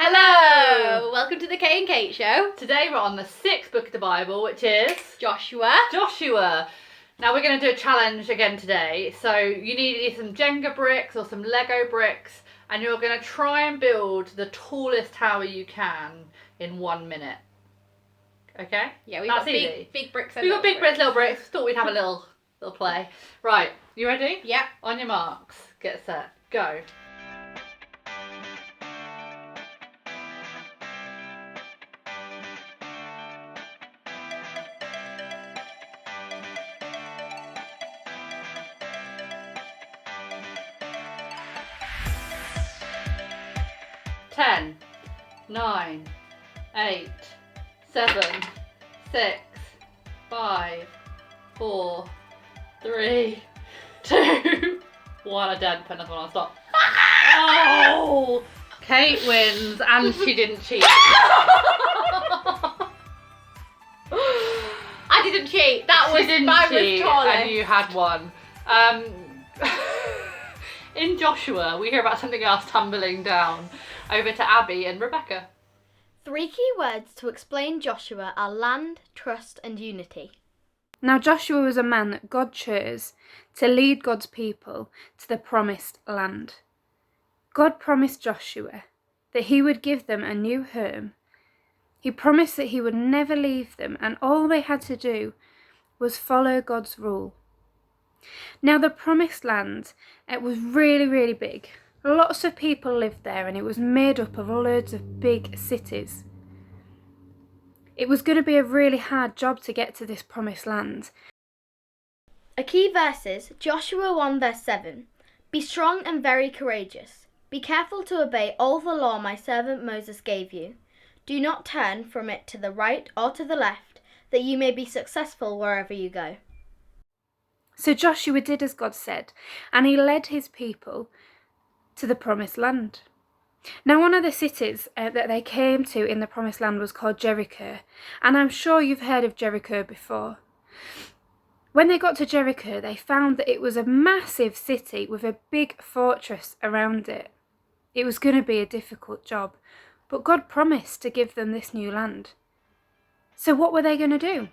Hello! Welcome to the Kay and Kate Show. Today we're on the 6th book of the Bible, which is Joshua. Now we're going to do a challenge again today. So you need some Jenga bricks or some Lego bricks, and you're going to try and build the tallest tower you can in 1 minute. Okay? Yeah, we've got big bricks and we've got big bricks, little bricks. Thought we'd have a little play. Right, you ready? Yeah. On your marks, get set, go. Ten, 9, 8, 7, 6, 5, 4, 3, 2, 1. I dared put another one on. Stop. Oh! Kate wins, and she didn't cheat. I didn't cheat. She didn't cheat, was tallest. and you had one. In Joshua, we hear about something else tumbling down. Over to Abby and Rebecca. 3 key words to explain Joshua are land, trust, and unity. Now Joshua was a man that God chose to lead God's people to the promised land. God promised Joshua that he would give them a new home. He promised that he would never leave them, and all they had to do was follow God's rule. Now the promised land, it was really, really big. Lots of people lived there, and it was made up of loads of big cities. It was going to be a really hard job to get to this promised land. A key verse is Joshua 1 verse 7. Be strong and very courageous. Be careful to obey all the law my servant Moses gave you. Do not turn from it to the right or to the left, that you may be successful wherever you go. So Joshua did as God said, and he led his people to the promised land. Now one of the cities that they came to in the promised land was called Jericho, and I'm sure you've heard of Jericho before. When they got to Jericho, they found that it was a massive city with a big fortress around it. It was going to be a difficult job, but God promised to give them this new land. So what were they going to do?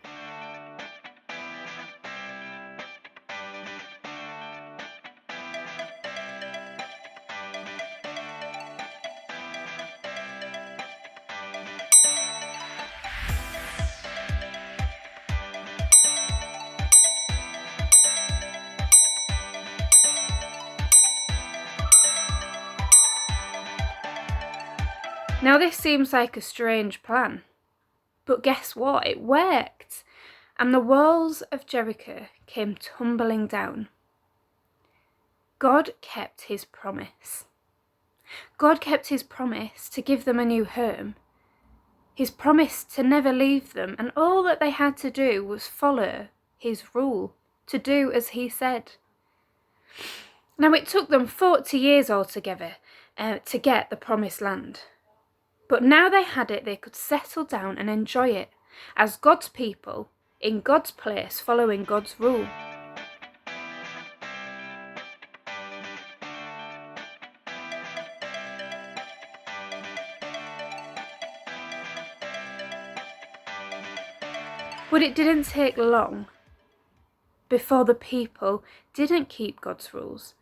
Now this seems like a strange plan, but guess what? It worked, and the walls of Jericho came tumbling down. God kept his promise. God kept his promise to give them a new home, his promise to never leave them, and all that they had to do was follow his rule, to do as he said. Now it took them 40 years altogether to get the promised land. But now they had it, they could settle down and enjoy it as God's people, in God's place, following God's rule. But it didn't take long before the people didn't keep God's rules,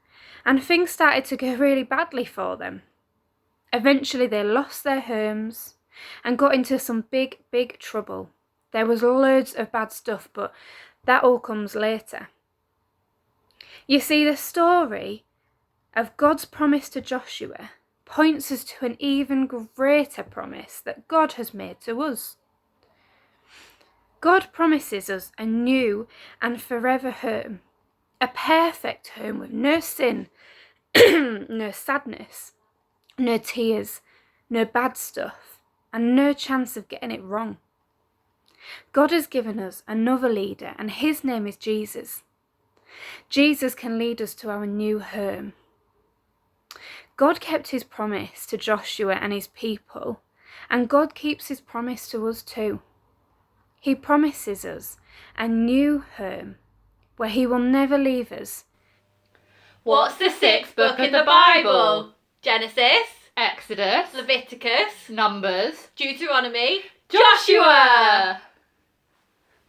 and things started to go really badly for them. Eventually they lost their homes and got into some big, big trouble. There was loads of bad stuff, but that all comes later. You see, the story of God's promise to Joshua points us to an even greater promise that God has made to us. God promises us a new and forever home, a perfect home with no sin, no sadness, no tears, no bad stuff, and no chance of getting it wrong. God has given us another leader, and his name is Jesus. Jesus can lead us to our new home. God kept his promise to Joshua and his people, and God keeps his promise to us too. He promises us a new home where he will never leave us. What's the 6th book in the Bible? Genesis, Exodus, Leviticus, Numbers, Deuteronomy, Joshua.